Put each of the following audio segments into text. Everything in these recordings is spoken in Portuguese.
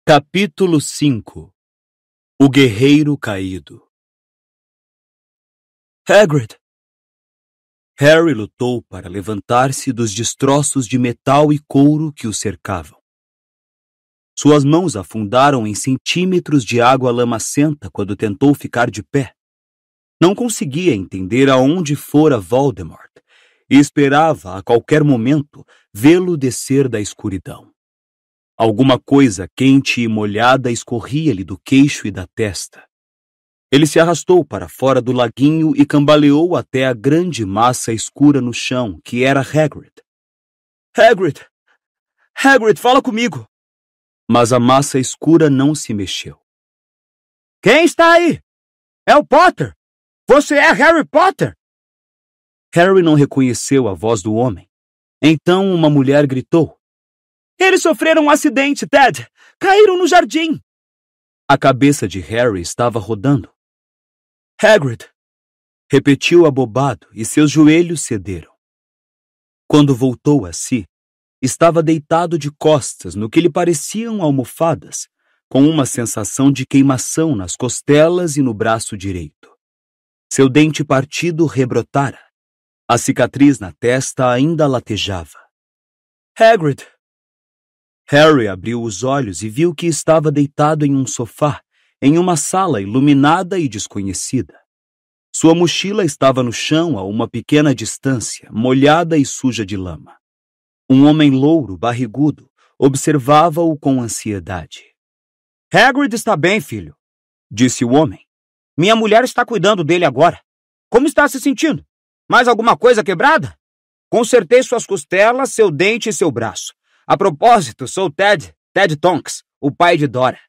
Capítulo 5. O Guerreiro Caído. Hagrid! Harry lutou para levantar-se dos destroços de metal e couro que o cercavam. Suas mãos afundaram em centímetros de água lamacenta quando tentou ficar de pé. Não conseguia entender aonde fora Voldemort e esperava, a qualquer momento, vê-lo descer da escuridão. Alguma coisa quente e molhada escorria-lhe do queixo e da testa. Ele se arrastou para fora do laguinho e cambaleou até a grande massa escura no chão, que era Hagrid. Hagrid! Hagrid, fala comigo! Mas a massa escura não se mexeu. Quem está aí? É o Potter! Você é Harry Potter! Harry não reconheceu a voz do homem. Então uma mulher gritou. Eles sofreram um acidente, Ted! Caíram no jardim! A cabeça de Harry estava rodando. Hagrid! Repetiu abobado e seus joelhos cederam. Quando voltou a si, estava deitado de costas no que lhe pareciam almofadas, com uma sensação de queimação nas costelas e no braço direito. Seu dente partido rebrotara. A cicatriz na testa ainda latejava. Hagrid! Harry abriu os olhos e viu que estava deitado em um sofá, em uma sala iluminada e desconhecida. Sua mochila estava no chão a uma pequena distância, molhada e suja de lama. Um homem louro, barrigudo, observava-o com ansiedade. Hagrid está bem, filho, disse o homem. Minha mulher está cuidando dele agora. Como está se sentindo? Mais alguma coisa quebrada? Consertei suas costelas, seu dente e seu braço. A propósito, sou Ted Tonks, o pai de Dora.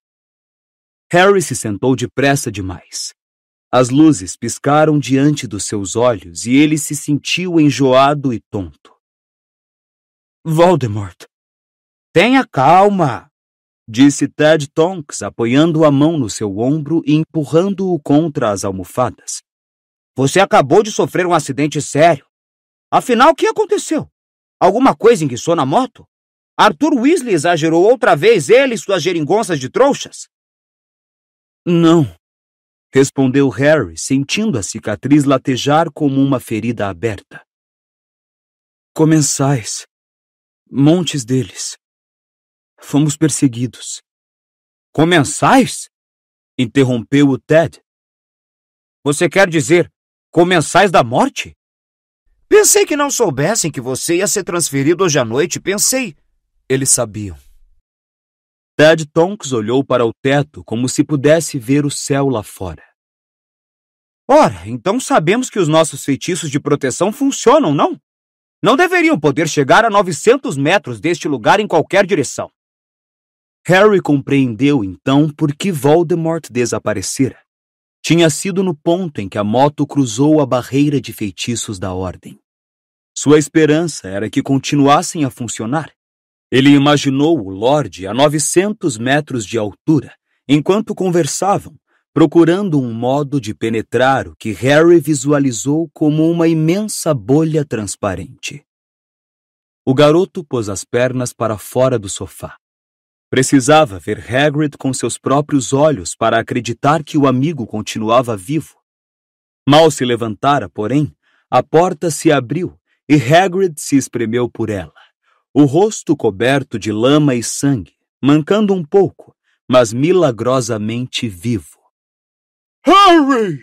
Harry se sentou depressa demais. As luzes piscaram diante dos seus olhos e ele se sentiu enjoado e tonto. Voldemort! Tenha calma, disse Ted Tonks, apoiando a mão no seu ombro e empurrando-o contra as almofadas. Você acabou de sofrer um acidente sério. Afinal, o que aconteceu? Alguma coisa enguiçou na moto? Arthur Weasley exagerou outra vez ele e suas geringonças de trouxas? Não, respondeu Harry, sentindo a cicatriz latejar como uma ferida aberta. Comensais. Montes deles. Fomos perseguidos. Comensais? Interrompeu o Ted. Você quer dizer comensais da morte? Pensei que não soubessem que você ia ser transferido hoje à noite. Eles sabiam. Ted Tonks olhou para o teto como se pudesse ver o céu lá fora. Ora, então sabemos que os nossos feitiços de proteção funcionam, não? Não deveriam poder chegar a 900 metros deste lugar em qualquer direção. Harry compreendeu então por que Voldemort desaparecera. Tinha sido no ponto em que a moto cruzou a barreira de feitiços da Ordem. Sua esperança era que continuassem a funcionar. Ele imaginou o Lorde a 900 metros de altura, enquanto conversavam, procurando um modo de penetrar o que Harry visualizou como uma imensa bolha transparente. O garoto pôs as pernas para fora do sofá. Precisava ver Hagrid com seus próprios olhos para acreditar que o amigo continuava vivo. Mal se levantara, porém, a porta se abriu e Hagrid se espremeu por ela. O rosto coberto de lama e sangue, mancando um pouco, mas milagrosamente vivo. Harry!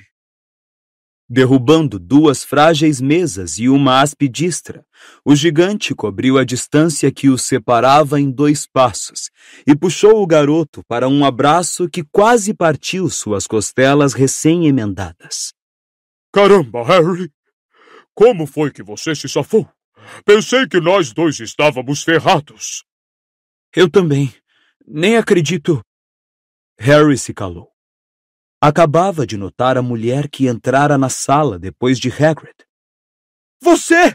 Derrubando duas frágeis mesas e uma aspidistra, o gigante cobriu a distância que os separava em 2 passos e puxou o garoto para um abraço que quase partiu suas costelas recém-emendadas. Caramba, Harry! Como foi que você se safou? Pensei que nós dois estávamos ferrados. Eu também. Nem acredito. Harry se calou. Acabava de notar a mulher que entrara na sala depois de Hagrid. Você!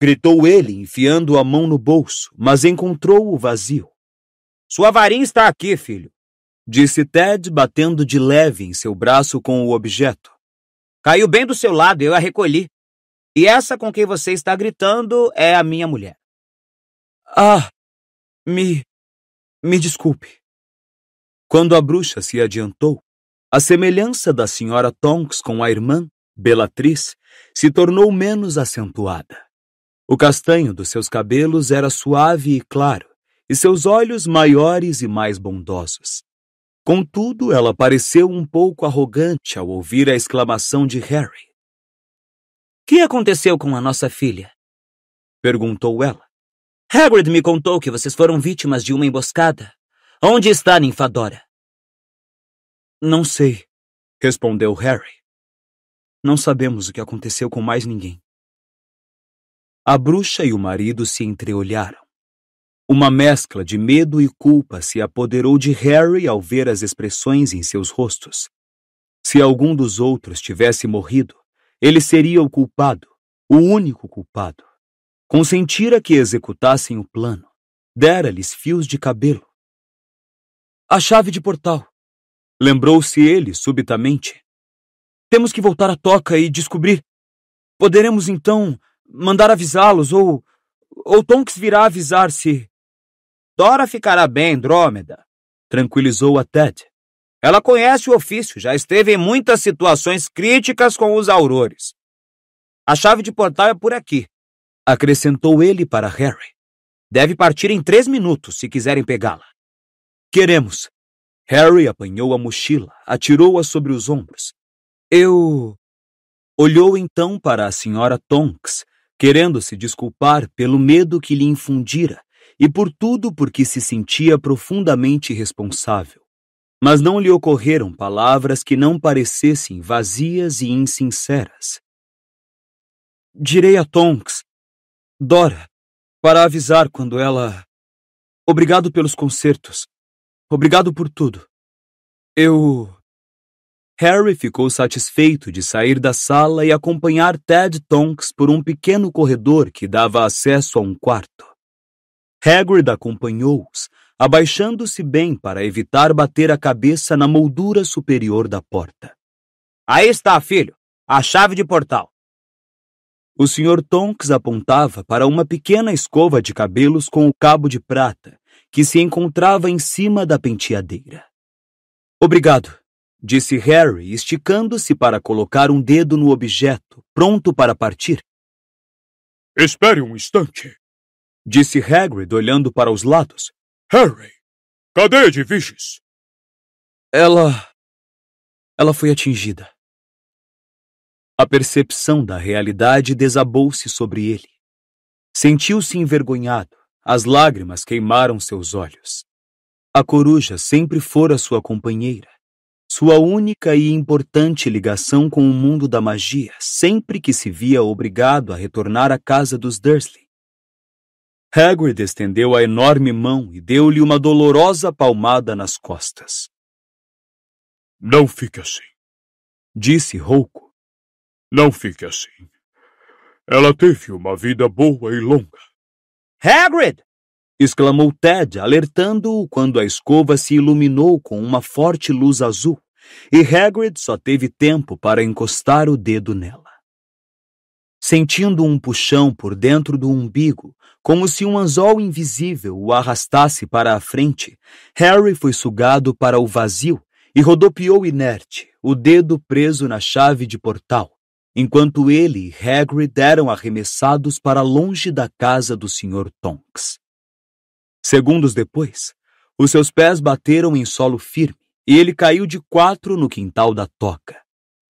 Gritou ele, enfiando a mão no bolso, mas encontrou-o vazio. Sua varinha está aqui, filho, disse Ted, batendo de leve em seu braço com o objeto. Caiu bem do seu lado, eu a recolhi. E essa com quem você está gritando é a minha mulher. Ah, me desculpe. Quando a bruxa se adiantou, a semelhança da senhora Tonks com a irmã, Bellatriz, se tornou menos acentuada. O castanho dos seus cabelos era suave e claro, e seus olhos maiores e mais bondosos. Contudo, ela pareceu um pouco arrogante ao ouvir a exclamação de Harry. O que aconteceu com a nossa filha? Perguntou ela. Hagrid me contou que vocês foram vítimas de uma emboscada. Onde está Ninfadora? Não sei, respondeu Harry. Não sabemos o que aconteceu com mais ninguém. A bruxa e o marido se entreolharam. Uma mescla de medo e culpa se apoderou de Harry ao ver as expressões em seus rostos. Se algum dos outros tivesse morrido, ele seria o culpado, o único culpado. Consentira que executassem o plano. Dera-lhes fios de cabelo. A chave de portal. Lembrou-se ele subitamente. Temos que voltar à toca e descobrir. Poderemos, então, mandar avisá-los ou Tonks virá avisar se... Dora ficará bem, Drômeda, tranquilizou a Ted. Ela conhece o ofício, já esteve em muitas situações críticas com os aurores. A chave de portal é por aqui, acrescentou ele para Harry. Deve partir em 3 minutos, se quiserem pegá-la. Queremos. Harry apanhou a mochila, atirou-a sobre os ombros. Olhou então para a senhora Tonks, querendo se desculpar pelo medo que lhe infundira e por tudo porque se sentia profundamente responsável. Mas não lhe ocorreram palavras que não parecessem vazias e insinceras. Direi a Tonks, Dora, para avisar quando ela... Obrigado pelos concertos. Obrigado por tudo. Harry ficou satisfeito de sair da sala e acompanhar Ted Tonks por um pequeno corredor que dava acesso a um quarto. Hagrid acompanhou-os, abaixando-se bem para evitar bater a cabeça na moldura superior da porta. Aí está, filho, a chave de portal. O Sr. Tonks apontava para uma pequena escova de cabelos com o cabo de prata, que se encontrava em cima da penteadeira. Obrigado, disse Harry, esticando-se para colocar um dedo no objeto, pronto para partir. Espere um instante, disse Hagrid olhando para os lados. Harry, cadê Edviges? Ela foi atingida. A percepção da realidade desabou-se sobre ele. Sentiu-se envergonhado, as lágrimas queimaram seus olhos. A coruja sempre fora sua companheira, sua única e importante ligação com o mundo da magia, sempre que se via obrigado a retornar à casa dos Dursley. Hagrid estendeu a enorme mão e deu-lhe uma dolorosa palmada nas costas. Não fique assim, disse rouco. Não fique assim. Ela teve uma vida boa e longa. Hagrid! Exclamou Ted, alertando-o quando a escova se iluminou com uma forte luz azul, e Hagrid só teve tempo para encostar o dedo nela. Sentindo um puxão por dentro do umbigo, como se um anzol invisível o arrastasse para a frente, Harry foi sugado para o vazio e rodopiou inerte, o dedo preso na chave de portal, enquanto ele e Hagrid eram arremessados para longe da casa do Sr. Tonks. Segundos depois, os seus pés bateram em solo firme e ele caiu de 4 no quintal da toca.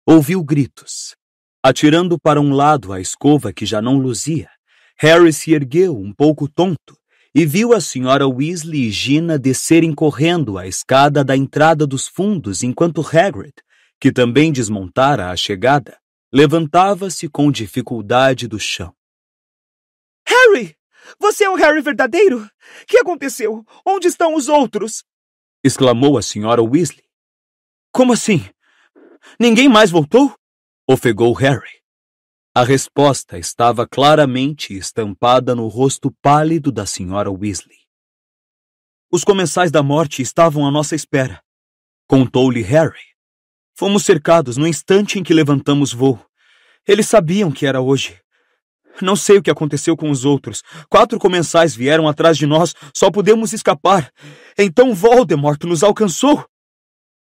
Ouviu gritos. Atirando para um lado a escova que já não luzia, Harry se ergueu um pouco tonto e viu a senhora Weasley e Gina descerem correndo a escada da entrada dos fundos enquanto Hagrid, que também desmontara a chegada, levantava-se com dificuldade do chão. Harry! Você é o Harry verdadeiro? O que aconteceu? Onde estão os outros? Exclamou a senhora Weasley. Como assim? Ninguém mais voltou? Ofegou Harry. A resposta estava claramente estampada no rosto pálido da senhora Weasley. Os comensais da morte estavam à nossa espera, contou-lhe Harry. Fomos cercados no instante em que levantamos voo. Eles sabiam que era hoje. Não sei o que aconteceu com os outros. 4 comensais vieram atrás de nós, só pudemos escapar. Então Voldemort nos alcançou.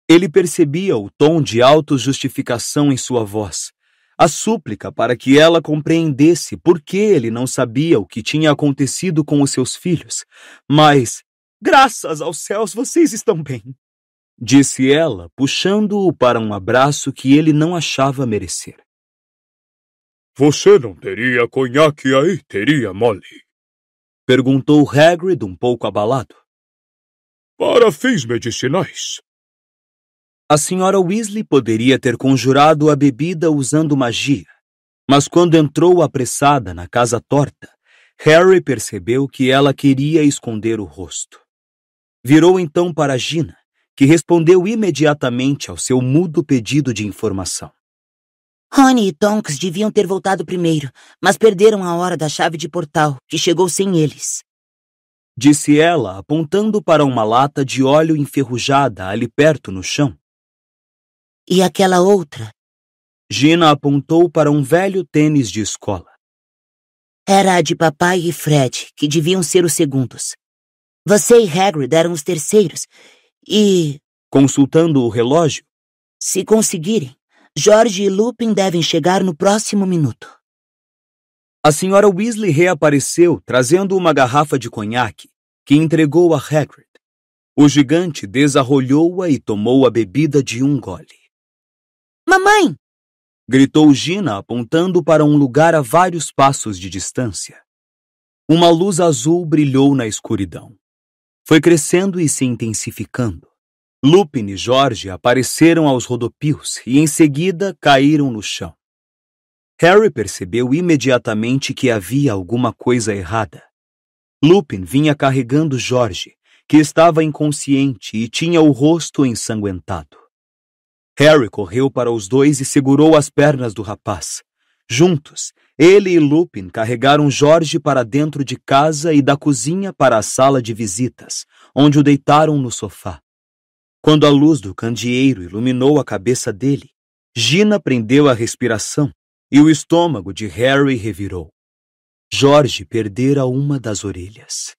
Ele percebia o tom de autojustificação em sua voz, a súplica para que ela compreendesse por que ele não sabia o que tinha acontecido com os seus filhos. Mas, graças aos céus, vocês estão bem, disse ela, puxando-o para um abraço que ele não achava merecer. Você não teria conhaque aí, teria, Molly? Perguntou Hagrid um pouco abalado. Para fins medicinais. A senhora Weasley poderia ter conjurado a bebida usando magia, mas quando entrou apressada na casa torta, Harry percebeu que ela queria esconder o rosto. Virou então para Gina, que respondeu imediatamente ao seu mudo pedido de informação. Rony e Tonks deviam ter voltado primeiro, mas perderam a hora da chave de portal, que chegou sem eles. Disse ela, apontando para uma lata de óleo enferrujada ali perto no chão. E aquela outra? Gina apontou para um velho tênis de escola. Era a de papai e Fred, que deviam ser os segundos. Você e Hagrid eram os terceiros, e... Consultando o relógio. Se conseguirem, George e Lupin devem chegar no próximo minuto. A senhora Weasley reapareceu, trazendo uma garrafa de conhaque, que entregou a Hagrid. O gigante desarrolhou-a e tomou a bebida de um gole. Mamãe! Gritou Gina, apontando para um lugar a vários passos de distância. Uma luz azul brilhou na escuridão. Foi crescendo e se intensificando. Lupin e George apareceram aos rodopios e em seguida caíram no chão. Harry percebeu imediatamente que havia alguma coisa errada. Lupin vinha carregando George, que estava inconsciente e tinha o rosto ensanguentado. Harry correu para os dois e segurou as pernas do rapaz. Juntos, ele e Lupin carregaram George para dentro de casa e da cozinha para a sala de visitas, onde o deitaram no sofá. Quando a luz do candeeiro iluminou a cabeça dele, Gina prendeu a respiração e o estômago de Harry revirou. George perdera uma das orelhas.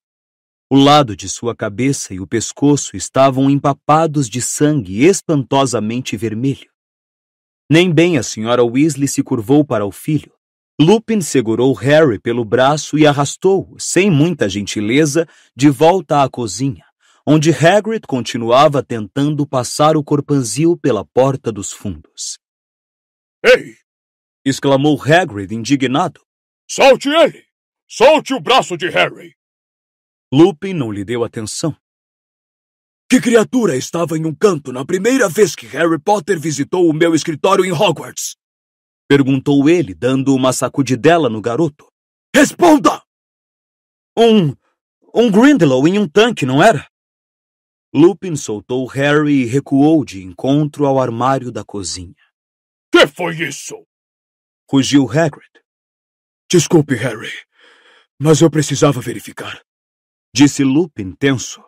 O lado de sua cabeça e o pescoço estavam empapados de sangue espantosamente vermelho. Nem bem a senhora Weasley se curvou para o filho. Lupin segurou Harry pelo braço e arrastou-o, sem muita gentileza, de volta à cozinha, onde Hagrid continuava tentando passar o corpanzil pela porta dos fundos. Ei! Exclamou Hagrid indignado. Solte ele! Solte o braço de Harry! Lupin não lhe deu atenção. Que criatura estava em um canto na primeira vez que Harry Potter visitou o meu escritório em Hogwarts? Perguntou ele, dando uma sacudidela no garoto. Responda! Um Grindelow em um tanque, não era? Lupin soltou Harry e recuou de encontro ao armário da cozinha. Que foi isso? Rugiu Hagrid. Desculpe, Harry, mas eu precisava verificar. Disse Lupin tenso.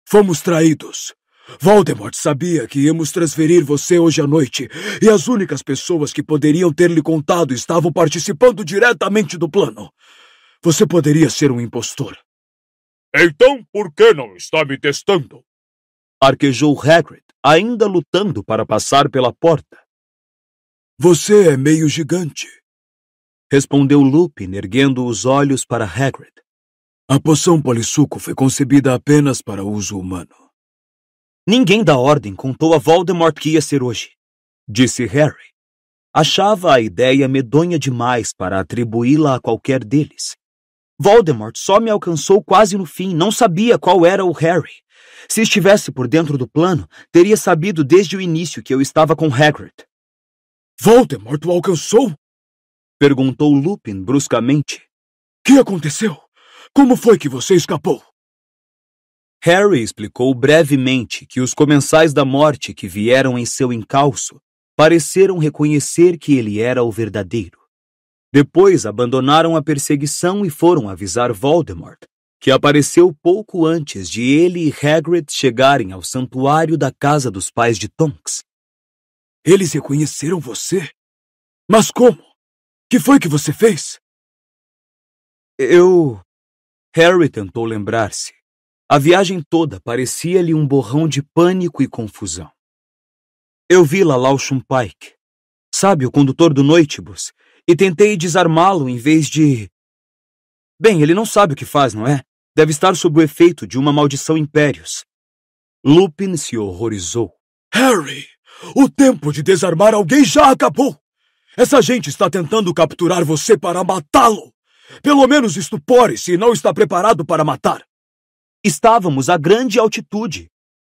Fomos traídos. Voldemort sabia que íamos transferir você hoje à noite, e as únicas pessoas que poderiam ter lhe contado estavam participando diretamente do plano. Você poderia ser um impostor. Então por que não está me testando? Arquejou Hagrid, ainda lutando para passar pela porta. Você é meio gigante. Respondeu Lupin, erguendo os olhos para Hagrid. A poção polissuco foi concebida apenas para uso humano. Ninguém da Ordem contou a Voldemort que ia ser hoje, disse Harry. Achava a ideia medonha demais para atribuí-la a qualquer deles. Voldemort só me alcançou quase no fim, não sabia qual era o Harry. Se estivesse por dentro do plano, teria sabido desde o início que eu estava com Hagrid. Voldemort o alcançou? Perguntou Lupin bruscamente. Que aconteceu? Como foi que você escapou? Harry explicou brevemente que os comensais da morte que vieram em seu encalço pareceram reconhecer que ele era o verdadeiro. Depois abandonaram a perseguição e foram avisar Voldemort, que apareceu pouco antes de ele e Hagrid chegarem ao santuário da casa dos pais de Tonks. Eles reconheceram você? Mas como? Que foi que você fez? Harry tentou lembrar-se. A viagem toda parecia-lhe um borrão de pânico e confusão. Eu vi Lalaushun Pike, sabe, o condutor do Noitibus, e tentei desarmá-lo em vez de... Bem, ele não sabe o que faz, não é? Deve estar sob o efeito de uma maldição impérios. Lupin se horrorizou. Harry, o tempo de desarmar alguém já acabou. Essa gente está tentando capturar você para matá-lo. Pelo menos estupore se não está preparado para matar. Estávamos a grande altitude.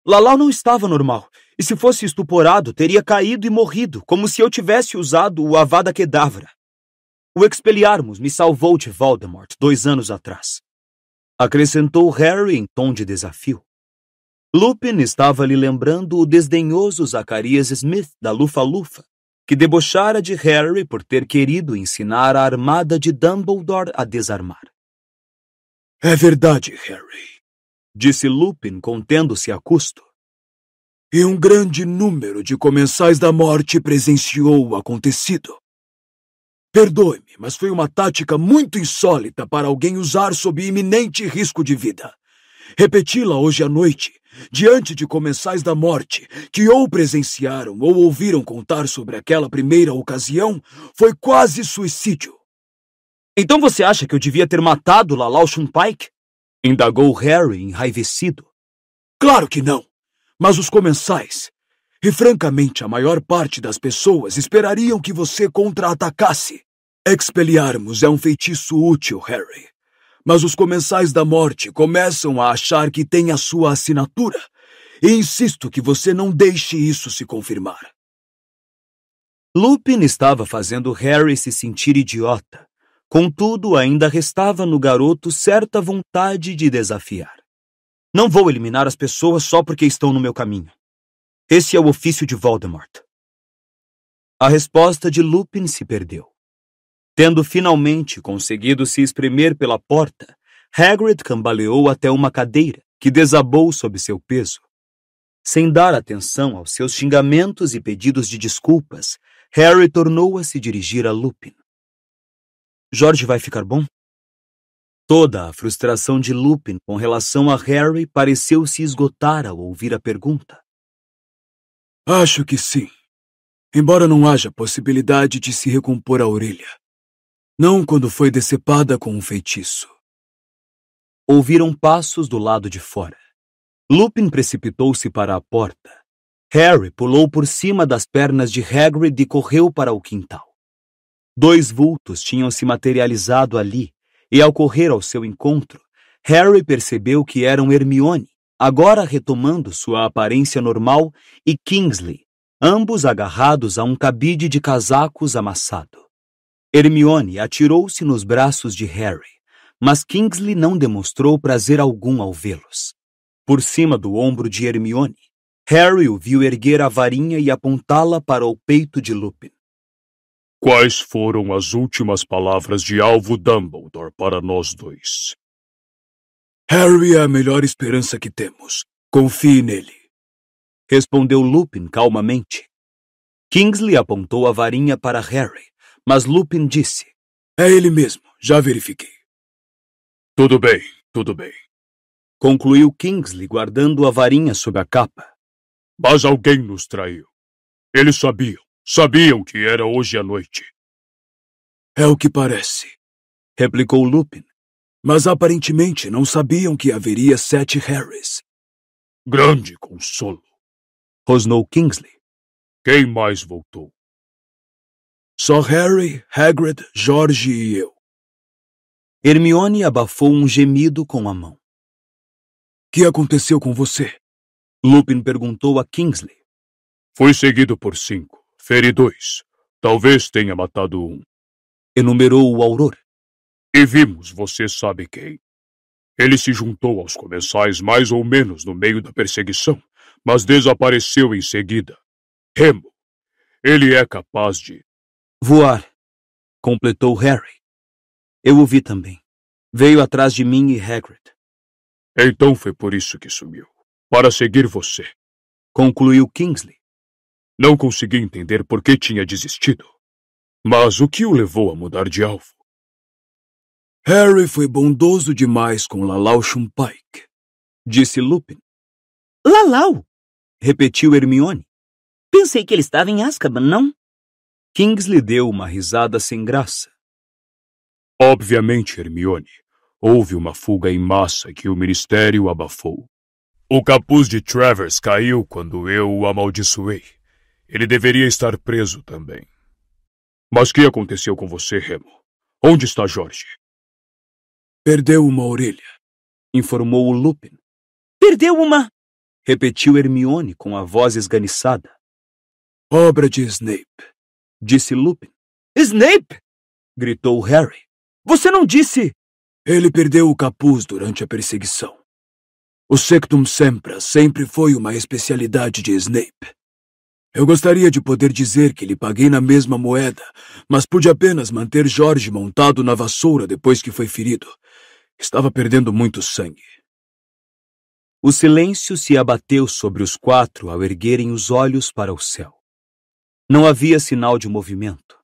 Lalau não estava normal, e se fosse estuporado, teria caído e morrido, como se eu tivesse usado o Avada Kedavra. O Expelliarmus me salvou de Voldemort 2 anos atrás. Acrescentou Harry em tom de desafio. Lupin estava lhe lembrando o desdenhoso Zacarias Smith da Lufa-Lufa, que debochara de Harry por ter querido ensinar a armada de Dumbledore a desarmar. É verdade, Harry, disse Lupin, contendo-se a custo. E um grande número de comensais da morte presenciou o acontecido. Perdoe-me, mas foi uma tática muito insólita para alguém usar sob iminente risco de vida. Repeti-la hoje à noite, diante de comensais da morte, que ou presenciaram ou ouviram contar sobre aquela primeira ocasião, foi quase suicídio. Então você acha que eu devia ter matado Lalaushun Pike? Indagou Harry, enraivecido. Claro que não, mas os comensais, e francamente a maior parte das pessoas, esperariam que você contra-atacasse. Expelliarmus é um feitiço útil, Harry. Mas os comensais da morte começam a achar que tem a sua assinatura, e insisto que você não deixe isso se confirmar. Lupin estava fazendo Harry se sentir idiota. Contudo, ainda restava no garoto certa vontade de desafiar. Não vou eliminar as pessoas só porque estão no meu caminho. Esse é o ofício de Voldemort. A resposta de Lupin se perdeu. Tendo finalmente conseguido se espremer pela porta, Hagrid cambaleou até uma cadeira, que desabou sob seu peso. Sem dar atenção aos seus xingamentos e pedidos de desculpas, Harry tornou a se dirigir a Lupin. Jorge vai ficar bom? Toda a frustração de Lupin com relação a Harry pareceu se esgotar ao ouvir a pergunta. Acho que sim, embora não haja possibilidade de se recompor a orelha. Não quando foi decepada com um feitiço. Ouviram passos do lado de fora. Lupin precipitou-se para a porta. Harry pulou por cima das pernas de Hagrid e correu para o quintal. 2 vultos tinham se materializado ali, e ao correr ao seu encontro, Harry percebeu que eram Hermione, agora retomando sua aparência normal, e Kingsley, ambos agarrados a um cabide de casacos amassado. Hermione atirou-se nos braços de Harry, mas Kingsley não demonstrou prazer algum ao vê-los. Por cima do ombro de Hermione, Harry o viu erguer a varinha e apontá-la para o peito de Lupin. Quais foram as últimas palavras de Alvo Dumbledore para nós 2? Harry é a melhor esperança que temos. Confie nele. Respondeu Lupin calmamente. Kingsley apontou a varinha para Harry, mas Lupin disse: É ele mesmo, já verifiquei. Tudo bem, tudo bem. Concluiu Kingsley guardando a varinha sob a capa. Mas alguém nos traiu. Eles sabiam que era hoje à noite. É o que parece, replicou Lupin. Mas aparentemente não sabiam que haveria 7 Harrys. Grande consolo, rosnou Kingsley. Quem mais voltou? Só Harry, Hagrid, Jorge e eu. Hermione abafou um gemido com a mão. Que aconteceu com você? Lupin perguntou a Kingsley. Fui seguido por 5, feri 2. Talvez tenha matado 1. Enumerou o Auror. E vimos você sabe quem. Ele se juntou aos comensais mais ou menos no meio da perseguição, mas desapareceu em seguida. Remo. Ele é capaz de... voar, completou Harry. Eu o vi também. Veio atrás de mim e Hagrid. Então foi por isso que sumiu. Para seguir você. Concluiu Kingsley. Não consegui entender por que tinha desistido. Mas o que o levou a mudar de alvo? Harry foi bondoso demais com Lalau Shumpike, disse Lupin. Lalau? Repetiu Hermione. Pensei que ele estava em Azkaban, não? Kingsley deu uma risada sem graça. Obviamente, Hermione, houve uma fuga em massa que o Ministério abafou. O capuz de Travers caiu quando eu o amaldiçoei. Ele deveria estar preso também. Mas o que aconteceu com você, Remo? Onde está Jorge? Perdeu uma orelha, informou o Lupin. Perdeu uma... Repetiu Hermione com a voz esganiçada. Obra de Snape, disse Lupin. Snape? Gritou Harry. Você não disse... Ele perdeu o capuz durante a perseguição. O Sectum Sempra sempre foi uma especialidade de Snape. Eu gostaria de poder dizer que lhe paguei na mesma moeda, mas pude apenas manter Jorge montado na vassoura depois que foi ferido. Estava perdendo muito sangue. O silêncio se abateu sobre os quatro ao erguerem os olhos para o céu. Não havia sinal de movimento.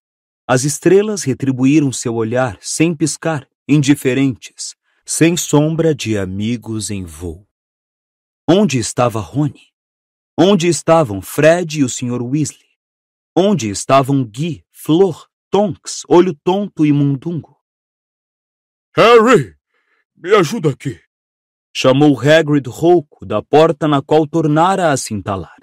As estrelas retribuíram seu olhar sem piscar, indiferentes, sem sombra de amigos em voo. Onde estava Rony? Onde estavam Fred e o Sr. Weasley? Onde estavam Guy, Flor, Tonks, Olho Tonto e Mundungo? Harry, me ajuda aqui. Chamou Hagrid rouco da porta na qual tornara a se entalar.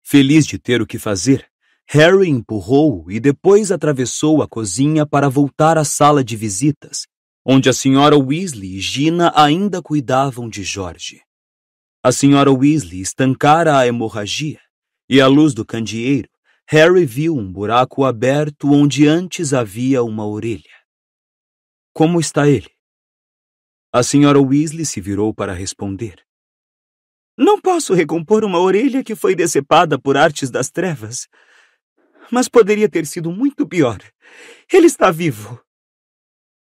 Feliz de ter o que fazer, Harry empurrou-o e depois atravessou a cozinha para voltar à sala de visitas, onde a Sra. Weasley e Gina ainda cuidavam de Jorge. A Sra. Weasley estancara a hemorragia, e à luz do candeeiro, Harry viu um buraco aberto onde antes havia uma orelha. Como está ele? A Sra. Weasley se virou para responder. Não posso recompor uma orelha que foi decepada por artes das trevas. Mas poderia ter sido muito pior. Ele está vivo.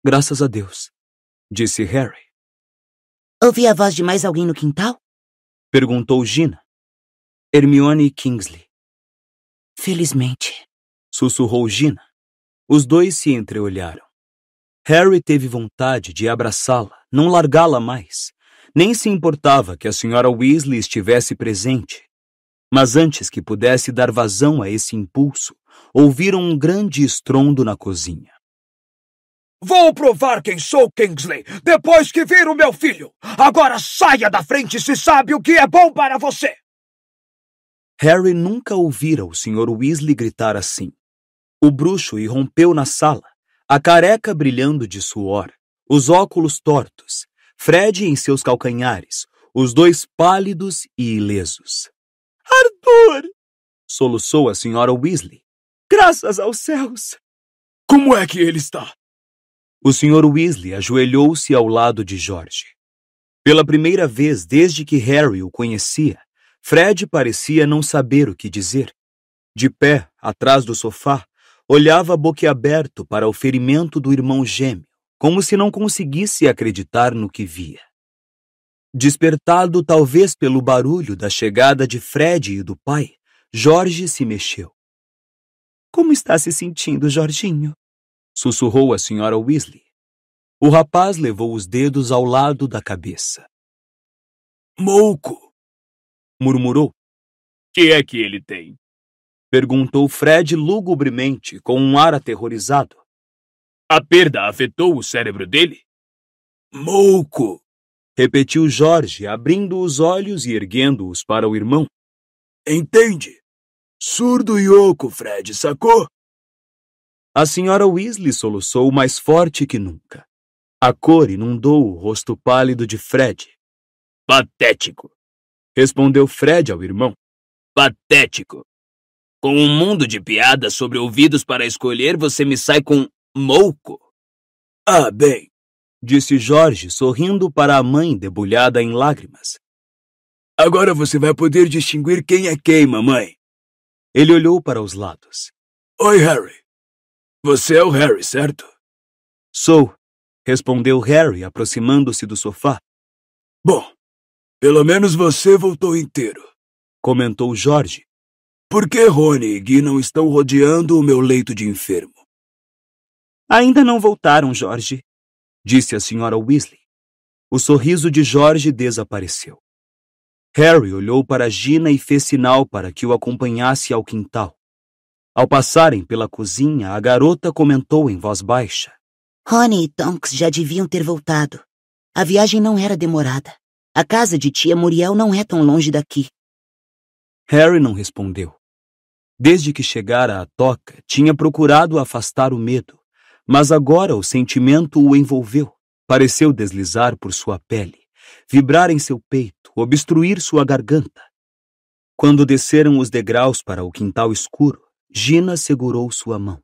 Graças a Deus, disse Harry. Ouvi a voz de mais alguém no quintal? Perguntou Gina. Hermione e Kingsley. Felizmente, sussurrou Gina. Os dois se entreolharam. Harry teve vontade de abraçá-la, não largá-la mais. Nem se importava que a Sra. Weasley estivesse presente. Mas antes que pudesse dar vazão a esse impulso, ouviram um grande estrondo na cozinha. Vou provar quem sou, Kingsley, depois que vir o meu filho. Agora saia da frente se sabe o que é bom para você. Harry nunca ouvira o Sr. Weasley gritar assim. O bruxo irrompeu na sala, a careca brilhando de suor, os óculos tortos, Fred em seus calcanhares, os dois pálidos e ilesos. Arthur! Soluçou a Sra. Weasley. Graças aos céus! Como é que ele está? O Sr. Weasley ajoelhou-se ao lado de Jorge. Pela primeira vez desde que Harry o conhecia, Fred parecia não saber o que dizer. De pé, atrás do sofá, olhava boquiaberto para o ferimento do irmão gêmeo, como se não conseguisse acreditar no que via. Despertado talvez pelo barulho da chegada de Fred e do pai, Jorge se mexeu. Como está se sentindo, Jorginho? Sussurrou a Sra. Weasley. O rapaz levou os dedos ao lado da cabeça. Mouco, murmurou. Que é que ele tem? Perguntou Fred lugubremente, com um ar aterrorizado. A perda afetou o cérebro dele? Mouco, repetiu Jorge, abrindo os olhos e erguendo-os para o irmão. Entende? Surdo e oco, Fred, sacou? A Sra. Weasley soluçou mais forte que nunca. A cor inundou o rosto pálido de Fred. Patético, respondeu Fred ao irmão. Patético. Com um mundo de piadas sobre ouvidos para escolher, você me sai com mouco. Ah, bem, disse Jorge, sorrindo para a mãe debulhada em lágrimas. Agora você vai poder distinguir quem é quem, mamãe. Ele olhou para os lados. Oi, Harry. Você é o Harry, certo? Sou, respondeu Harry, aproximando-se do sofá. Bom, pelo menos você voltou inteiro, comentou Jorge. Por que Rony e Guy não estão rodeando o meu leito de enfermo? Ainda não voltaram, Jorge, disse a Sra. Weasley. O sorriso de George desapareceu. Harry olhou para Gina e fez sinal para que o acompanhasse ao quintal. Ao passarem pela cozinha, a garota comentou em voz baixa. Rony e Tonks já deviam ter voltado. A viagem não era demorada. A casa de tia Muriel não é tão longe daqui. Harry não respondeu. Desde que chegara à toca, tinha procurado afastar o medo, mas agora o sentimento o envolveu. Pareceu deslizar por sua pele, vibrar em seu peito, obstruir sua garganta. Quando desceram os degraus para o quintal escuro, Gina segurou sua mão.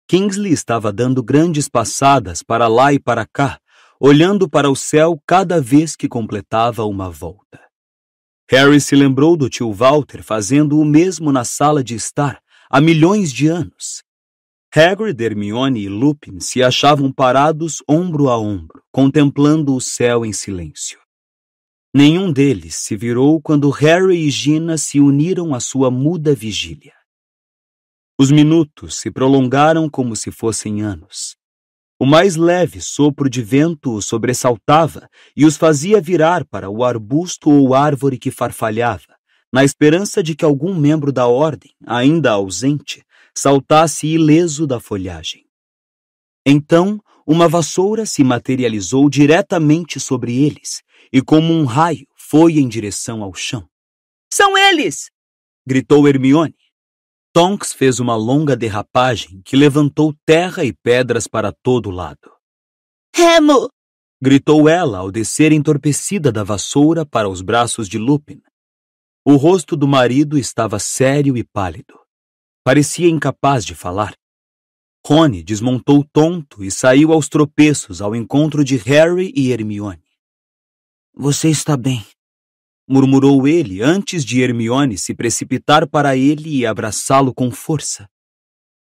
Kingsley estava dando grandes passadas para lá e para cá, olhando para o céu cada vez que completava uma volta. Harry se lembrou do tio Walter fazendo o mesmo na sala de estar há milhões de anos. Hagrid, Hermione e Lupin se achavam parados ombro a ombro, contemplando o céu em silêncio. Nenhum deles se virou quando Harry e Gina se uniram à sua muda vigília. Os minutos se prolongaram como se fossem anos. O mais leve sopro de vento os sobressaltava e os fazia virar para o arbusto ou árvore que farfalhava, na esperança de que algum membro da ordem, ainda ausente, saltasse ileso da folhagem. Então, uma vassoura se materializou diretamente sobre eles e, como um raio, foi em direção ao chão. São eles! Gritou Hermione. Tonks fez uma longa derrapagem que levantou terra e pedras para todo lado. Remo! Gritou ela ao descer entorpecida da vassoura para os braços de Lupin. O rosto do marido estava sério e pálido. Parecia incapaz de falar. Rony desmontou tonto e saiu aos tropeços ao encontro de Harry e Hermione. Você está bem, murmurou ele antes de Hermione se precipitar para ele e abraçá-lo com força.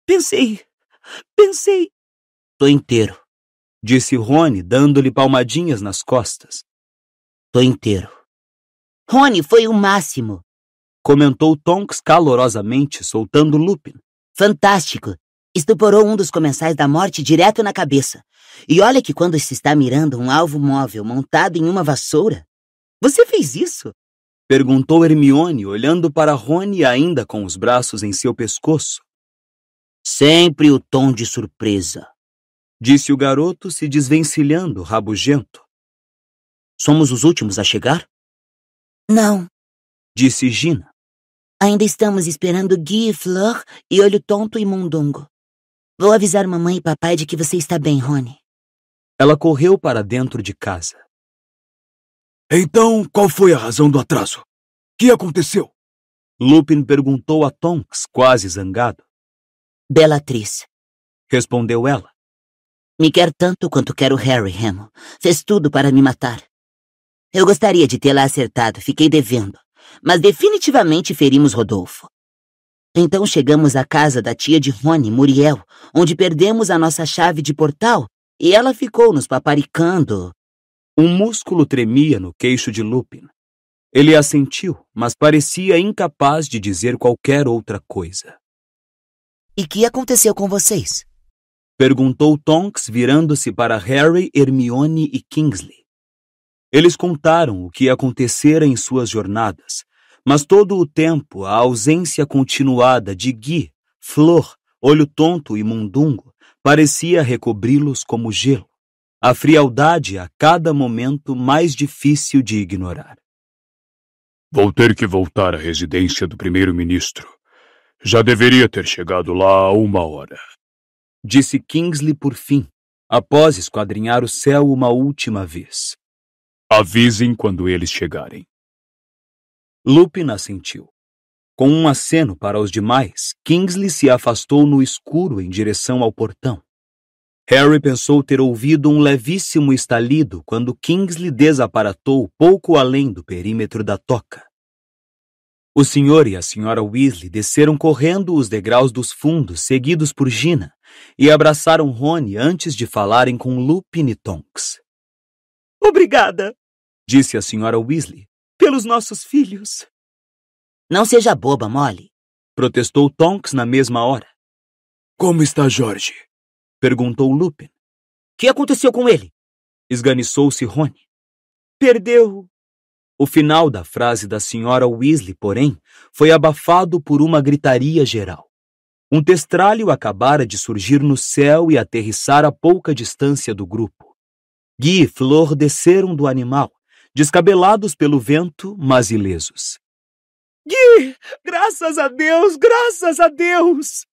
Pensei. Tô inteiro, disse Rony, dando-lhe palmadinhas nas costas. Tô inteiro. Rony foi o máximo, comentou Tonks calorosamente, soltando Lupin. Fantástico. Estuporou um dos comensais da morte direto na cabeça. E olha que quando se está mirando um alvo móvel montado em uma vassoura... Você fez isso? Perguntou Hermione, olhando para Rony ainda com os braços em seu pescoço. Sempre o tom de surpresa, disse o garoto se desvencilhando, rabugento. Somos os últimos a chegar? Não, disse Gina. Ainda estamos esperando Guy, Fleur e Olho Tonto e Mundungo. Vou avisar mamãe e papai de que você está bem, Rony. Ela correu para dentro de casa. Então, qual foi a razão do atraso? O que aconteceu? Lupin perguntou a Tonks, quase zangado. Bellatrix, respondeu ela. Me quer tanto quanto quero Harry, Remo. Fez tudo para me matar. Eu gostaria de tê-la acertado, fiquei devendo. Mas definitivamente ferimos Rodolfo. Então chegamos à casa da tia de Rony, Muriel, onde perdemos a nossa chave de portal e ela ficou nos paparicando. Um músculo tremia no queixo de Lupin. Ele assentiu, mas parecia incapaz de dizer qualquer outra coisa. E que aconteceu com vocês? Perguntou Tonks, virando-se para Harry, Hermione e Kingsley. Eles contaram o que acontecera em suas jornadas, mas todo o tempo a ausência continuada de Guy, Flor, Olho Tonto e Mundungo parecia recobri-los como gelo, a frialdade a cada momento mais difícil de ignorar. Vou ter que voltar à residência do primeiro-ministro. Já deveria ter chegado lá há 1 hora. Disse Kingsley por fim, após esquadrinhar o céu uma última vez. Avisem quando eles chegarem. Lupin assentiu. Com um aceno para os demais, Kingsley se afastou no escuro em direção ao portão. Harry pensou ter ouvido um levíssimo estalido quando Kingsley desaparatou pouco além do perímetro da toca. O senhor e a senhora Weasley desceram correndo os degraus dos fundos, seguidos por Gina, e abraçaram Rony antes de falarem com Lupin e Tonks. Obrigada, disse a senhora Weasley, pelos nossos filhos. Não seja boba, Molly, protestou Tonks na mesma hora. Como está George? Perguntou Lupin. que aconteceu com ele? Esganiçou-se Rony. Perdeu. O final da frase da senhora Weasley, porém, foi abafado por uma gritaria geral. Um testralho acabara de surgir no céu e aterrissar a pouca distância do grupo. Guy e Flor desceram do animal, descabelados pelo vento, mas ilesos. Gui! Graças a Deus! Graças a Deus!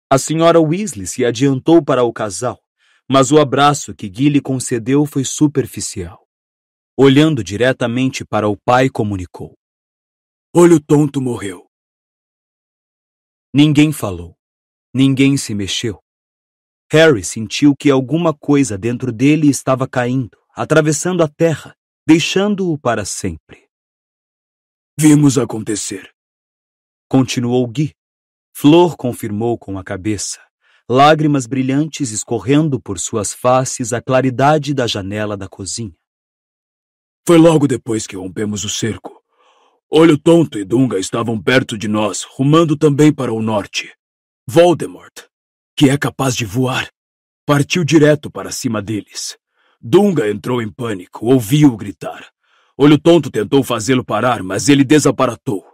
A senhora Weasley se adiantou para o casal, mas o abraço que Guy lhe concedeu foi superficial. Olhando diretamente para o pai, comunicou. Olho Tonto morreu. Ninguém falou. Ninguém se mexeu. Harry sentiu que alguma coisa dentro dele estava caindo, atravessando a terra, deixando-o para sempre. Vimos acontecer. Continuou Guy. Flor confirmou com a cabeça, lágrimas brilhantes escorrendo por suas faces à claridade da janela da cozinha. Foi logo depois que rompemos o cerco. Olho Tonto e Dunga estavam perto de nós, rumando também para o norte. Voldemort, que é capaz de voar, partiu direto para cima deles. Dunga entrou em pânico, ouviu-o gritar. Olho Tonto tentou fazê-lo parar, mas ele desaparatou.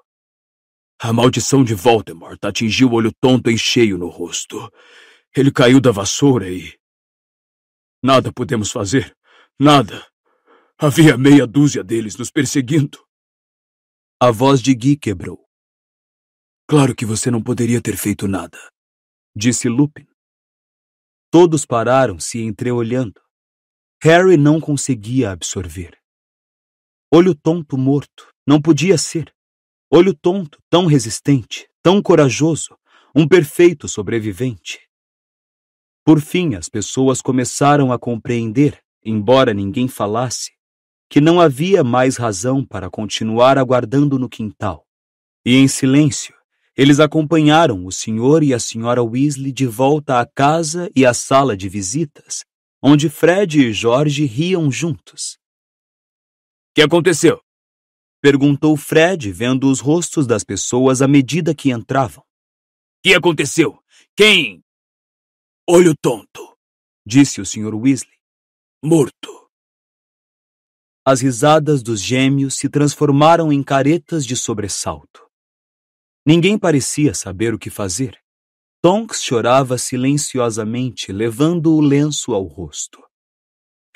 A maldição de Voldemort atingiu Olho Tonto em cheio no rosto. Ele caiu da vassoura e... Nada pudemos fazer. Nada. Havia meia dúzia deles nos perseguindo. A voz de Guy quebrou. Claro que você não poderia ter feito nada, disse Lupin. Todos pararam se entreolhando. Harry não conseguia absorver. Olho Tonto morto. Não podia ser. Olho Tonto, tão resistente, tão corajoso, um perfeito sobrevivente. Por fim, as pessoas começaram a compreender, embora ninguém falasse, que não havia mais razão para continuar aguardando no quintal. E em silêncio, eles acompanharam o senhor e a senhora Weasley de volta à casa e à sala de visitas, onde Fred e George riam juntos. O que aconteceu? Perguntou Fred, vendo os rostos das pessoas à medida que entravam. O que aconteceu? Quem? Olho Tonto, disse o senhor Weasley. Morto. As risadas dos gêmeos se transformaram em caretas de sobressalto. Ninguém parecia saber o que fazer. Tonks chorava silenciosamente, levando o lenço ao rosto.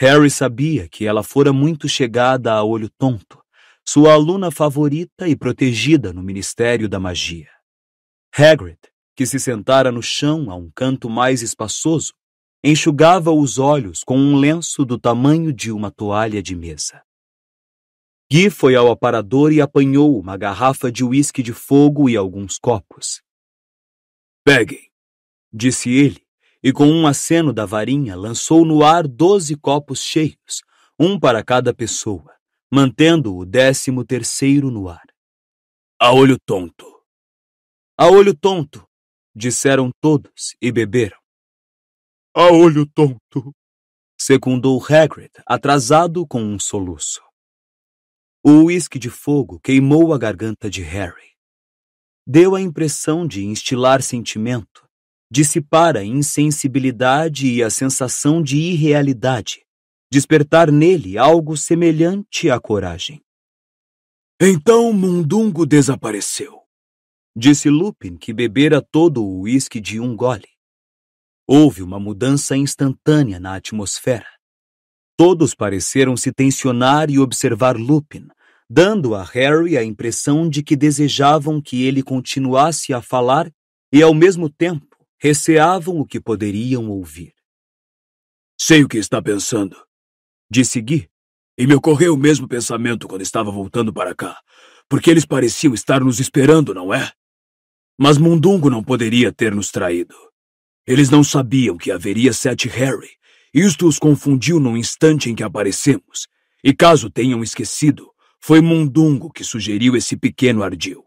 Harry sabia que ela fora muito chegada a Olho Tonto, sua aluna favorita e protegida no Ministério da Magia. Hagrid, que se sentara no chão a um canto mais espaçoso, enxugava os olhos com um lenço do tamanho de uma toalha de mesa. Guy foi ao aparador e apanhou uma garrafa de uísque de fogo e alguns copos. Peguem, disse ele, e com um aceno da varinha lançou no ar 12 copos cheios, um para cada pessoa, mantendo o 13º no ar. A Olho Tonto. A Olho Tonto, disseram todos e beberam. A Olho Tonto, secundou Hagrid, atrasado com um soluço. O uísque de fogo queimou a garganta de Harry. Deu a impressão de instilar sentimento, dissipar a insensibilidade e a sensação de irrealidade, despertar nele algo semelhante à coragem. Então Mundungo desapareceu, disse Lupin, que bebera todo o uísque de um gole. Houve uma mudança instantânea na atmosfera. Todos pareceram se tensionar e observar Lupin, dando a Harry a impressão de que desejavam que ele continuasse a falar e, ao mesmo tempo, receavam o que poderiam ouvir. Sei o que está pensando, disse Guy. E me ocorreu o mesmo pensamento quando estava voltando para cá, porque eles pareciam estar nos esperando, não é? Mas Mundungo não poderia ter nos traído. Eles não sabiam que haveria 7 Harry. Isto os confundiu no instante em que aparecemos. E caso tenham esquecido, foi Mundungo que sugeriu esse pequeno ardil.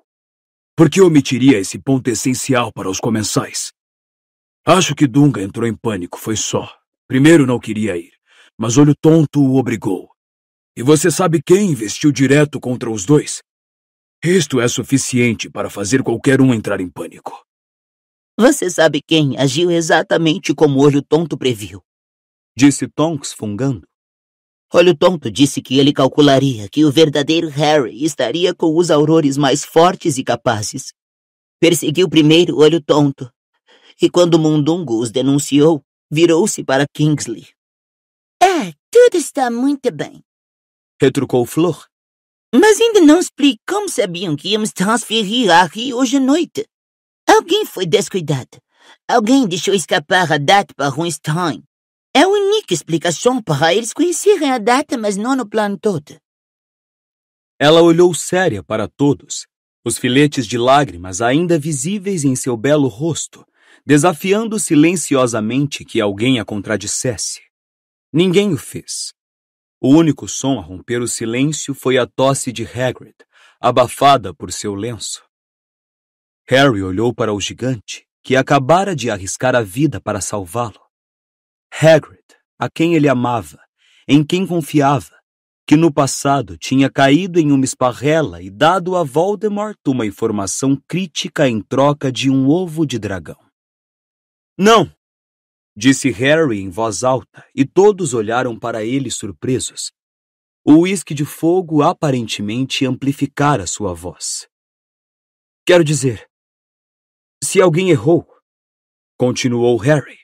Por que omitiria esse ponto essencial para os comensais? Acho que Dunga entrou em pânico, foi só. Primeiro não queria ir, mas Olho Tonto o obrigou. E você sabe quem investiu direto contra os dois? Isto é suficiente para fazer qualquer um entrar em pânico. Você sabe quem agiu exatamente como Olho Tonto previu? disse Tonks fungando. Olho Tonto disse que ele calcularia que o verdadeiro Harry estaria com os aurores mais fortes e capazes. Perseguiu primeiro Olho Tonto, e quando Mundungo os denunciou, virou-se para Kingsley. Tudo está muito bem, retrucou Flor. Mas ainda não explico como sabiam que íamos transferir Harry hoje à noite. Alguém foi descuidado. Alguém deixou escapar a data para Runstein. É a única explicação para eles conhecerem a data, mas não o plano todo. Ela olhou séria para todos, os filetes de lágrimas ainda visíveis em seu belo rosto, desafiando silenciosamente que alguém a contradissesse. Ninguém o fez. O único som a romper o silêncio foi a tosse de Hagrid, abafada por seu lenço. Harry olhou para o gigante, que acabara de arriscar a vida para salvá-lo. Hagrid, a quem ele amava, em quem confiava, que no passado tinha caído em uma esparrela e dado a Voldemort uma informação crítica em troca de um ovo de dragão. Não! Disse Harry em voz alta, e todos olharam para ele surpresos. O uísque de fogo aparentemente amplificara sua voz. Quero dizer, se alguém errou, continuou Harry,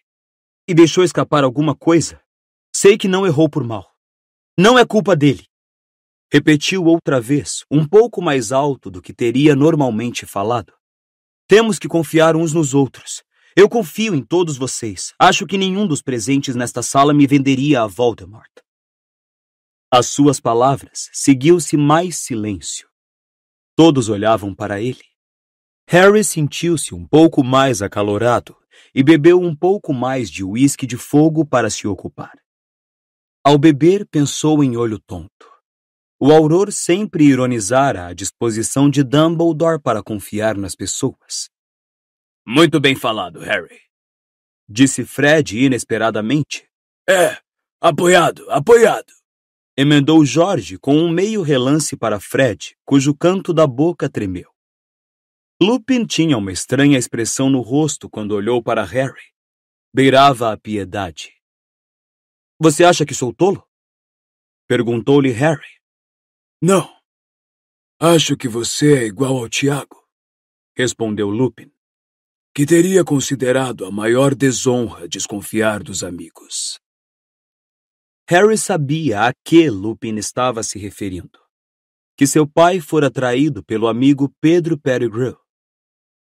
e deixou escapar alguma coisa, sei que não errou por mal. Não é culpa dele. Repetiu outra vez, um pouco mais alto do que teria normalmente falado. Temos que confiar uns nos outros. Eu confio em todos vocês. Acho que nenhum dos presentes nesta sala me venderia a Voldemort. Às suas palavras, seguiu-se mais silêncio. Todos olhavam para ele. Harry sentiu-se um pouco mais acalorado e bebeu um pouco mais de uísque de fogo para se ocupar. Ao beber, pensou em Olho Tonto. O Auror sempre ironizara a disposição de Dumbledore para confiar nas pessoas. Muito bem falado, Harry, disse Fred inesperadamente. Apoiado, emendou Jorge com um meio relance para Fred, cujo canto da boca tremeu. Lupin tinha uma estranha expressão no rosto quando olhou para Harry. Beirava a piedade. Você acha que sou tolo? Perguntou-lhe Harry. Não. Acho que você é igual ao Tiago, respondeu Lupin, que teria considerado a maior desonra desconfiar dos amigos. Harry sabia a que Lupin estava se referindo. Que seu pai fora traído pelo amigo Pedro Pettigrew.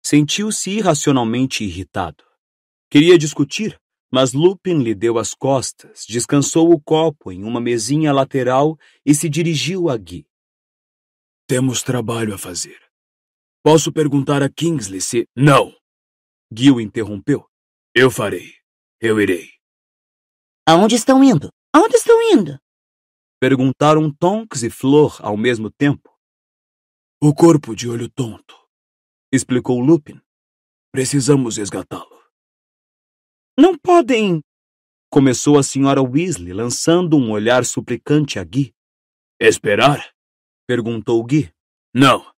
Sentiu-se irracionalmente irritado. Queria discutir, mas Lupin lhe deu as costas, descansou o copo em uma mesinha lateral e se dirigiu a Guy. Temos trabalho a fazer. Posso perguntar a Kingsley se... Não! Guy o interrompeu. Eu farei. Eu irei. Aonde estão indo? Aonde estão indo? Perguntaram Tonks e Flor ao mesmo tempo. O corpo de Olho Tonto, explicou Lupin. Precisamos resgatá-lo. Não podem... Começou a senhora Weasley, lançando um olhar suplicante a Guy. Esperar? Perguntou Guy. Não,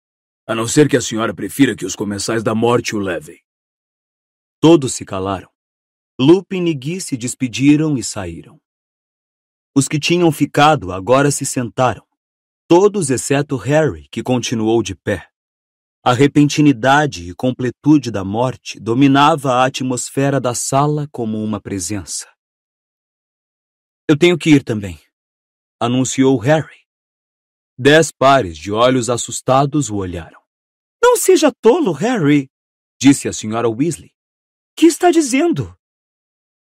a não ser que a senhora prefira que os comensais da morte o levem. Todos se calaram. Lupin e Guy se despediram e saíram. Os que tinham ficado agora se sentaram. Todos exceto Harry, que continuou de pé. A repentinidade e completude da morte dominava a atmosfera da sala como uma presença. Eu tenho que ir também, anunciou Harry. 10 pares de olhos assustados o olharam. Não seja tolo, Harry, disse a senhora Weasley. Que está dizendo?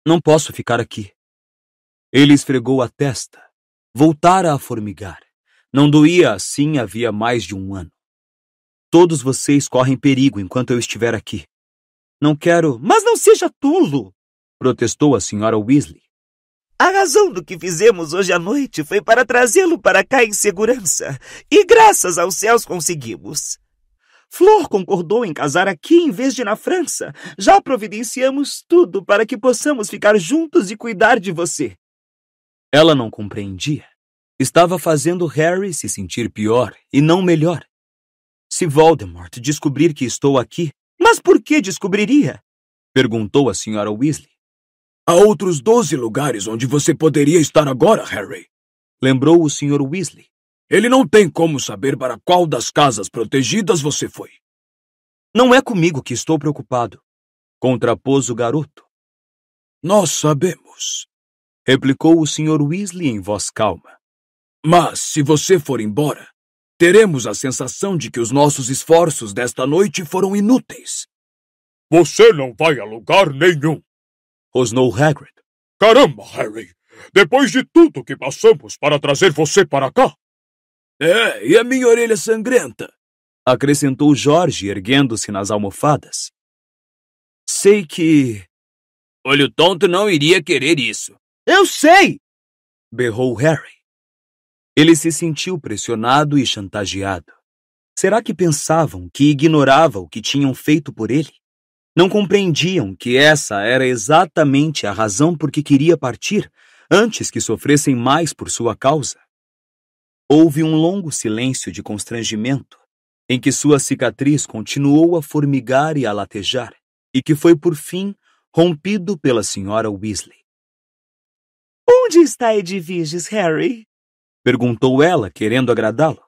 Não posso ficar aqui. Ele esfregou a testa. Voltara a formigar. Não doía assim havia mais de 1 ano. Todos vocês correm perigo enquanto eu estiver aqui. Não quero... Mas não seja tolo! Protestou a senhora Weasley. A razão do que fizemos hoje à noite foi para trazê-lo para cá em segurança. E graças aos céus conseguimos. Flor concordou em casar aqui em vez de na França. Já providenciamos tudo para que possamos ficar juntos e cuidar de você. Ela não compreendia. Estava fazendo Harry se sentir pior e não melhor. Se Voldemort descobrir que estou aqui... Mas por que descobriria? Perguntou a senhora Weasley. Há outros 12 lugares onde você poderia estar agora, Harry. Lembrou o Sr. Weasley. Ele não tem como saber para qual das casas protegidas você foi. Não é comigo que estou preocupado, contrapôs o garoto. Nós sabemos, replicou o Sr. Weasley em voz calma. Mas, se você for embora, teremos a sensação de que os nossos esforços desta noite foram inúteis. Você não vai a lugar nenhum, rosnou Hagrid. Caramba, Harry! Depois de tudo que passamos para trazer você para cá. E a minha orelha sangrenta? Acrescentou Jorge, erguendo-se nas almofadas. Sei que... Olho tonto não iria querer isso. Eu sei! Berrou Harry. Ele se sentiu pressionado e chantageado. Será que pensavam que ignorava o que tinham feito por ele? Não compreendiam que essa era exatamente a razão por que queria partir, antes que sofressem mais por sua causa? Houve um longo silêncio de constrangimento, em que sua cicatriz continuou a formigar e a latejar, e que foi, por fim, rompido pela Sra. Weasley. Onde está Edviges, Harry? Perguntou ela, querendo agradá-lo.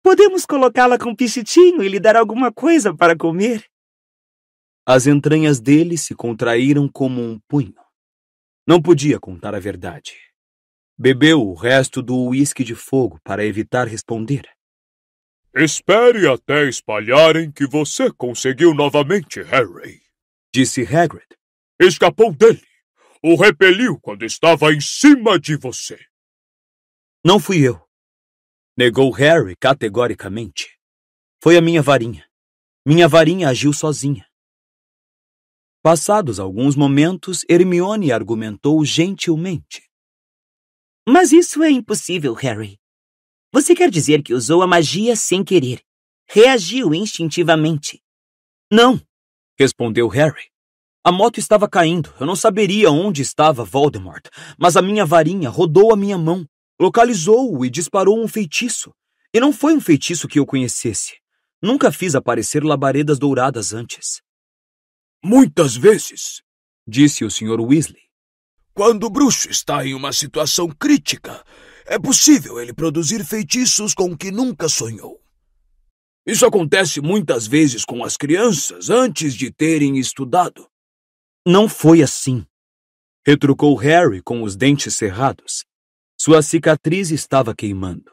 Podemos colocá-la com pichitinho e lhe dar alguma coisa para comer? As entranhas dele se contraíram como um punho. Não podia contar a verdade. Bebeu o resto do uísque de fogo para evitar responder. Espere até espalharem que você conseguiu novamente, Harry, disse Hagrid. Escapou dele. O repeliu quando estava em cima de você. Não fui eu, negou Harry categoricamente. Foi a minha varinha. Minha varinha agiu sozinha. Passados alguns momentos, Hermione argumentou gentilmente. Mas isso é impossível, Harry. Você quer dizer que usou a magia sem querer. Reagiu instintivamente. Não, respondeu Harry. A moto estava caindo. Eu não saberia onde estava Voldemort, mas a minha varinha rodou a minha mão, localizou-o e disparou um feitiço. E não foi um feitiço que eu conhecesse. Nunca fiz aparecer labaredas douradas antes. Muitas vezes, disse o Sr. Weasley, quando o bruxo está em uma situação crítica, é possível ele produzir feitiços com que nunca sonhou. Isso acontece muitas vezes com as crianças antes de terem estudado. Não foi assim, retrucou Harry com os dentes cerrados. Sua cicatriz estava queimando.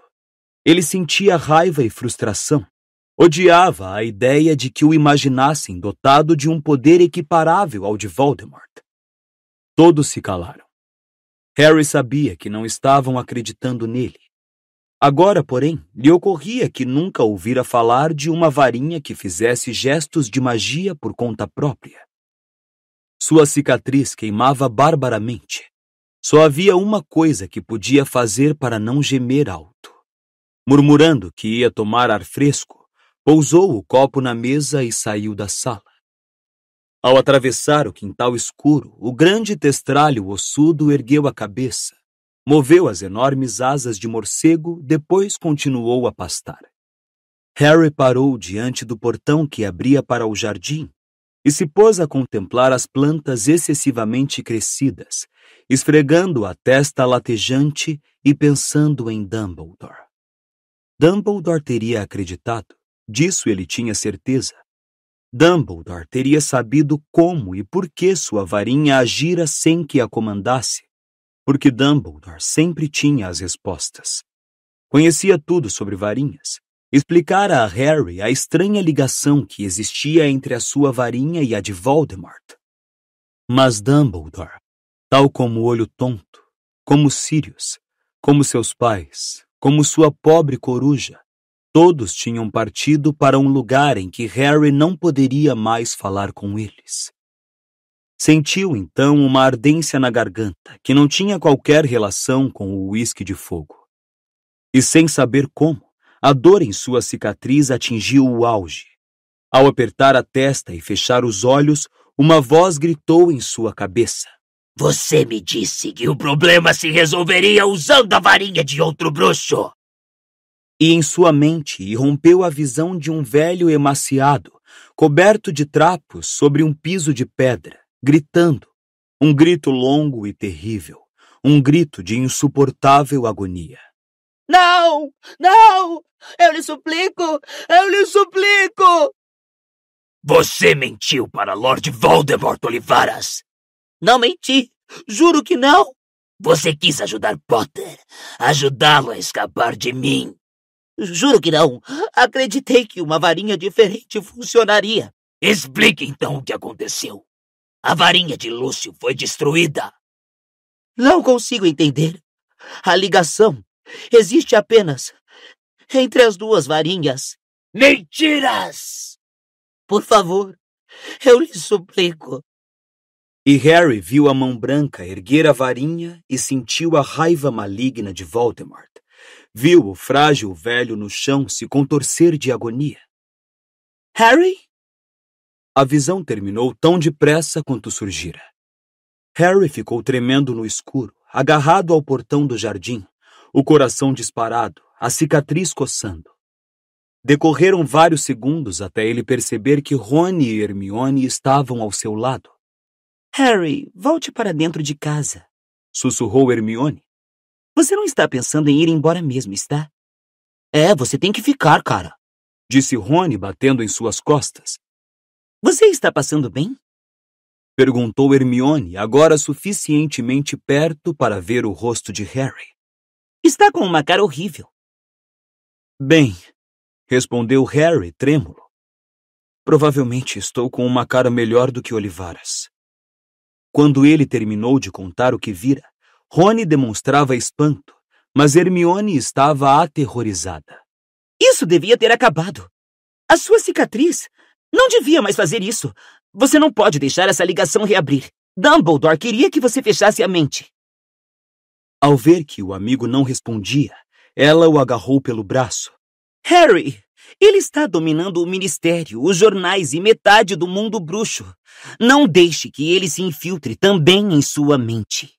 Ele sentia raiva e frustração. Odiava a ideia de que o imaginassem dotado de um poder equiparável ao de Voldemort. Todos se calaram. Harry sabia que não estavam acreditando nele. Agora, porém, lhe ocorria que nunca ouvira falar de uma varinha que fizesse gestos de magia por conta própria. Sua cicatriz queimava barbaramente. Só havia uma coisa que podia fazer para não gemer alto. Murmurando que ia tomar ar fresco, pousou o copo na mesa e saiu da sala. Ao atravessar o quintal escuro, o grande testralho ossudo ergueu a cabeça, moveu as enormes asas de morcego, depois continuou a pastar. Harry parou diante do portão que abria para o jardim e se pôs a contemplar as plantas excessivamente crescidas, esfregando a testa latejante e pensando em Dumbledore. Dumbledore teria acreditado. Disso ele tinha certeza. Dumbledore teria sabido como e por que sua varinha agira sem que a comandasse, porque Dumbledore sempre tinha as respostas. Conhecia tudo sobre varinhas. Explicara a Harry a estranha ligação que existia entre a sua varinha e a de Voldemort. Mas Dumbledore, tal como o Olho Tonto, como Sirius, como seus pais, como sua pobre coruja, todos tinham partido para um lugar em que Harry não poderia mais falar com eles. Sentiu, então, uma ardência na garganta que não tinha qualquer relação com o uísque de fogo. E sem saber como, a dor em sua cicatriz atingiu o auge. Ao apertar a testa e fechar os olhos, uma voz gritou em sua cabeça. Você me disse que o problema se resolveria usando a varinha de outro bruxo. E em sua mente irrompeu a visão de um velho emaciado, coberto de trapos sobre um piso de pedra, gritando, Um grito longo e terrível. Um grito de insuportável agonia. Não! Não! Eu lhe suplico! Eu lhe suplico! Você mentiu para Lord Voldemort, Olivaras! Não menti! Juro que não! Você quis ajudar Potter, ajudá-lo a escapar de mim. Juro que não! Acreditei que uma varinha diferente funcionaria. Explique então o que aconteceu. A varinha de Lúcio foi destruída. Não consigo entender. A ligação existe apenas entre as duas varinhas. Mentiras! Por favor, eu lhe suplico. E Harry viu a mão branca erguer a varinha e sentiu a raiva maligna de Voldemort. Viu o frágil velho no chão se contorcer de agonia. Harry? A visão terminou tão depressa quanto surgira. Harry ficou tremendo no escuro, agarrado ao portão do jardim, o coração disparado, a cicatriz coçando. Decorreram vários segundos até ele perceber que Rony e Hermione estavam ao seu lado. Harry, volte para dentro de casa, Sussurrou Hermione. Você não está pensando em ir embora mesmo, está? Você tem que ficar, cara, Disse Rony batendo em suas costas. Você está passando bem? Perguntou Hermione, agora suficientemente perto para ver o rosto de Harry. Está com uma cara horrível. Bem, respondeu Harry, trêmulo. Provavelmente estou com uma cara melhor do que Olivaras. Quando ele terminou de contar o que vira, Rony demonstrava espanto, mas Hermione estava aterrorizada. Isso devia ter acabado. A sua cicatriz não devia mais fazer isso. Você não pode deixar essa ligação reabrir. Dumbledore queria que você fechasse a mente. Ao ver que o amigo não respondia, ela o agarrou pelo braço. Harry, ele está dominando o ministério, os jornais e metade do mundo bruxo. Não deixe que ele se infiltre também em sua mente.